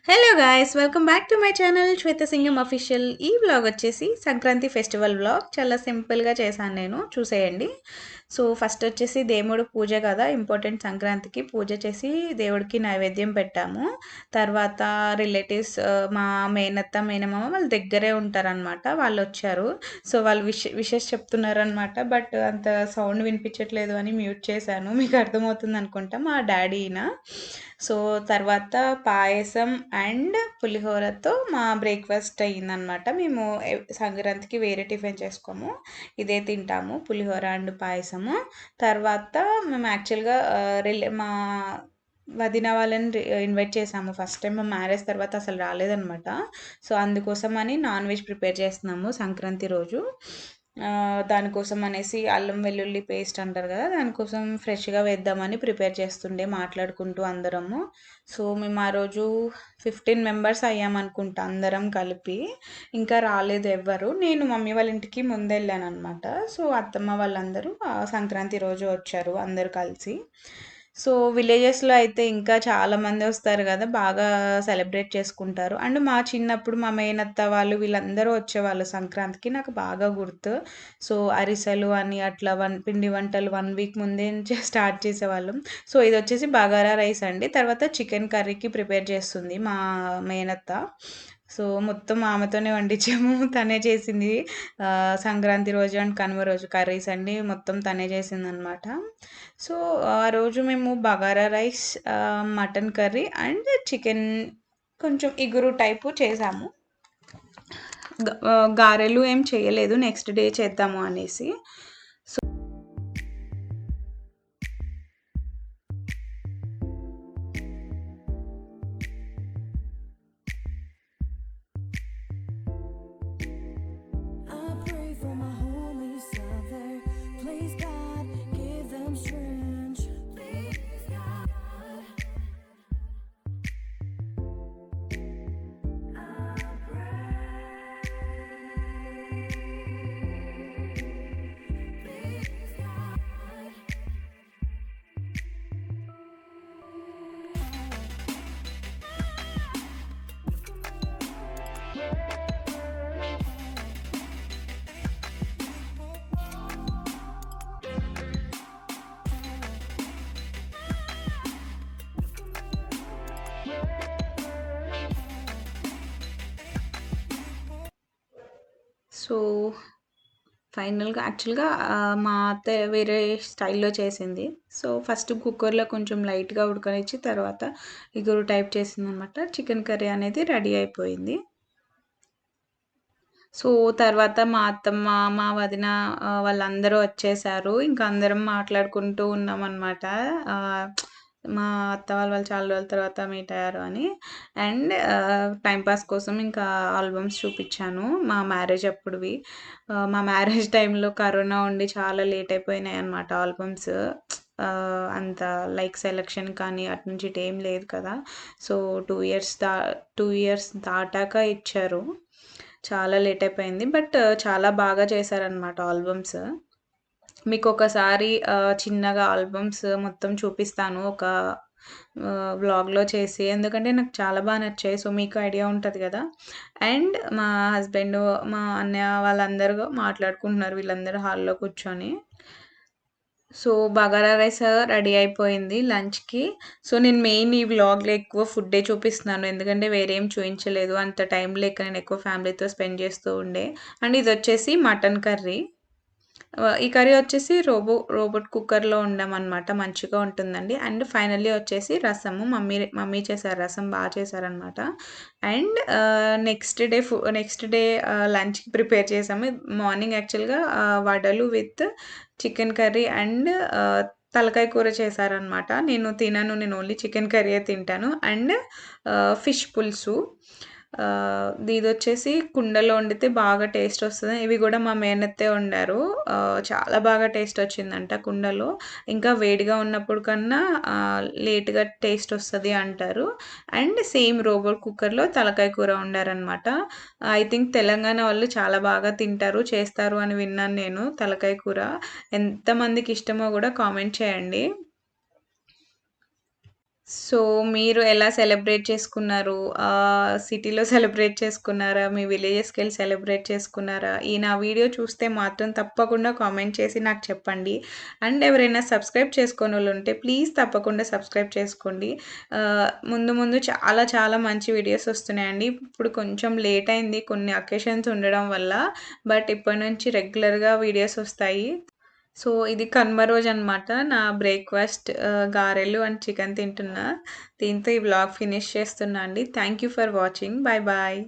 Hello guys, welcome back to my channel Shweta Singam official. ఈ vlog వచ్చేసి Sankranti festival vlog. చాలా సింపుల్గా చేశాను, నేను చూసేయండి. సో ఫస్ట్ వచ్చేసి దేవుడు పూజ కదా ఇంపార్టెంట్. సంక్రాంతికి పూజ చేసి దేవుడికి నైవేద్యం పెట్టాము. తర్వాత రిలేటివ్స్, మా మేనత్త మేనమామ వాళ్ళ దగ్గరే ఉంటారనమాట, వాళ్ళు వచ్చారు. సో వాళ్ళు విషెస్ చెప్తున్నారనమాట. బట్ అంత సౌండ్ వినిపించట్లేదు అని మ్యూట్ చేశాను. మీకు అర్థమవుతుంది అనుకుంటా, మా డాడీన. సో తర్వాత పాయసం అండ్ పులిహోరతో మా బ్రేక్ఫాస్ట్ అయ్యిందనమాట. మేము సంక్రాంతికి వేరే టిఫిన్ చేసుకోము, ఇదే తింటాము, పులిహోర అండ్ పాయసము. తర్వాత మేము యాక్చువల్గా మా వదిన వాళ్ళని ఇన్వైట్ చేసాము. ఫస్ట్ టైం మా మ్యారేజ్ తర్వాత అసలు రాలేదనమాట. సో అందుకోసం అని నాన్ వెజ్ ప్రిపేర్ చేస్తున్నాము సంక్రాంతి రోజు. దానికోసం అనేసి అల్లం వెల్లుల్లి పేస్ట్ అంటారు కదా, దానికోసం ఫ్రెష్గా వేద్దామని ప్రిపేర్ చేస్తుండే మాట్లాడుకుంటూ అందరము. సో మేము ఆ రోజు 15 మెంబర్స్ అయ్యామనుకుంటా అందరం కలిపి. ఇంకా రాలేదు ఎవ్వరు. నేను మమ్మీ వాళ్ళ ఇంటికి ముందెళ్ళాను అనమాట. సో అత్తమ్మ వాళ్ళందరూ సంక్రాంతి రోజు వచ్చారు అందరు కలిసి. సో విలేజెస్లో అయితే ఇంకా చాలామంది వస్తారు కదా, బాగా సెలబ్రేట్ చేసుకుంటారు. అండ్ మా చిన్నప్పుడు మా మేనత్త వాళ్ళు వీళ్ళందరూ వచ్చేవాళ్ళు సంక్రాంతికి, నాకు బాగా గుర్తు. సో అరిసెలు అని అట్లా పిండి వంటలు 1 వీక్ ముందే నుంచే స్టార్ట్ చేసేవాళ్ళం. సో ఇది వచ్చేసి బగారా రైస్ అండి. తర్వాత చికెన్ కర్రీకి ప్రిపేర్ చేస్తుంది మా మేనత్త. సో మొత్తం ఆమెతోనే వండించాము. తనే చేసింది. సంక్రాంతి రోజు అండ్ కనుమ రోజు కర్రీస్ అండి మొత్తం తనే చేసిందనమాట. సో ఆ రోజు మేము bagara rice, mutton curry and chicken కొంచెం ఇగురు టైపు చేసాము. గారెలు ఏం చేయలేదు, నెక్స్ట్ డే చేద్దాము అనేసి. సో సో ఫైనల్గా యాక్చువల్గా మా అత్త వేరే స్టైల్లో చేసింది. సో ఫస్ట్ కుక్కర్లో కొంచెం లైట్గా ఉడకనిచ్చి తర్వాత ఇగురు టైప్ చేసింది అనమాట. చికెన్ కర్రీ అనేది రెడీ అయిపోయింది. సో తర్వాత మా అత్తమ్మ, మా వదిన వాళ్ళందరూ వచ్చేసారు. ఇంకా అందరం మాట్లాడుకుంటూ ఉన్నామనమాట. మా అత్త వాళ్ళు చాలా రోజుల తర్వాత మీట్ అయ్యారు అని. అండ్ టైం పాస్ కోసం ఇంకా ఆల్బమ్స్ చూపించాను మా మ్యారేజ్ అప్పుడువి. మా మ్యారేజ్ టైంలో కరోనా ఉండి చాలా లేట్ అయిపోయినాయి అనమాట ఆల్బమ్స్. అంత లైక్ సెలక్షన్ కానీ అటు నుంచి ఇటు ఏం లేదు కదా. సో 2 ఇయర్స్ దాటాక ఇచ్చారు. చాలా లేట్ అయిపోయింది. బట్ చాలా బాగా చేశారనమాట ఆల్బమ్స్. మీకు ఒకసారి చిన్నగా ఆల్బమ్స్ మొత్తం చూపిస్తాను ఒక వ్లాగ్లో చేసి, ఎందుకంటే నాకు చాలా బాగా నచ్చాయి. సో మీకు ఐడియా ఉంటుంది కదా. అండ్ మా హస్బెండ్, మా అన్నయ్య వాళ్ళందరూ మాట్లాడుకుంటున్నారు, వీళ్ళందరూ హాల్లో కూర్చొని. సో బగారా రైస్ రెడీ అయిపోయింది లంచ్‌కి. సో నేను మెయిన్ ఈ వ్లాగ్‌లో ఎక్కువ ఫుడ్డే చూపిస్తున్నాను, ఎందుకంటే వేరేం చూయించలేదు. అంత టైం లేక నేను ఎక్కువ ఫ్యామిలీతో స్పెండ్ చేస్తూ ఉండే. అండ్ ఇదొచ్చేసి మటన్ కర్రీ. ఈ కర్రీ వచ్చేసి రోబోట్ కుక్కర్‌లో వండామనమాట. మంచిగా ఉంటుందండి. అండ్ ఫైనల్లీ వచ్చేసి రసము. మమ్మీ చేశారు, రసం బాగా చేశారనమాట. అండ్ నెక్స్ట్ డే లంచ్‌కి ప్రిపేర్ చేసాము. మార్నింగ్ యాక్చువల్‌గా వడలు విత్ చికెన్ కర్రీ అండ్ తలకాయ కూర చేశారనమాట. నేను తినను, నేను ఓన్లీ చికెన్ కర్రీయే తింటాను. అండ్ ఫిష్ పులుసు. ఇదొచ్చేసి కుండలో వండితే బాగా టేస్ట్ వస్తది. ఇవి కూడా మా మేనత్తే వండారు. చాలా బాగా టేస్ట్ వచ్చిందంట కుండలో. ఇంకా వేడిగా ఉన్నప్పుడు కన్నా లేట్‌గా టేస్ట్ వస్తది అంటారు. అండ్ సేమ్ రోబోట్ కుక్కర్‌లో తలకాయ కూర వండారనమాట. ఐ థింక్ తెలంగాణ వాళ్ళు చాలా బాగా తింటారు, చేస్తారు అని విన్నాను నేను తలకాయ కూర. ఎంతమందికి ఇష్టమో కూడా కామెంట్ చేయండి. సో, మీరు ఎలా సెలబ్రేట్ చేసుకున్నారు? సిటీలో సెలబ్రేట్ చేసుకున్నారా? మీ విలేజెస్‌కెళ్ళి సెలబ్రేట్ చేసుకున్నారా? నా వీడియో చూస్తే మాత్రం తప్పకుండా కామెంట్ చేసి నాకు చెప్పండి. అండ్ ఎవరైనా సబ్స్క్రైబ్ చేసుకోనోళ్ళుంటే ప్లీజ్ తప్పకుండా సబ్స్క్రైబ్ చేసుకోండి. ముందు ముందు చాలా చాలా మంచి వీడియోస్ వస్తున్నాయండి. ఇప్పుడు కొంచెం లేట్ అయింది కొన్ని అకేషన్స్ ఉండడం వల్ల. బట్ ఇప్పటి నుంచి రెగ్యులర్‌గా వీడియోస్ వస్తాయి. సో, ఇది కనుమ రోజనమాట. నా బ్రేక్‌ఫాస్ట్ గారెలు అండ్ చికెన్ తింటున్నా. దీంతో ఈ వ్లాగ్ ఫినిష్ చేస్తున్నా అండి. Thank you for watching. Bye bye.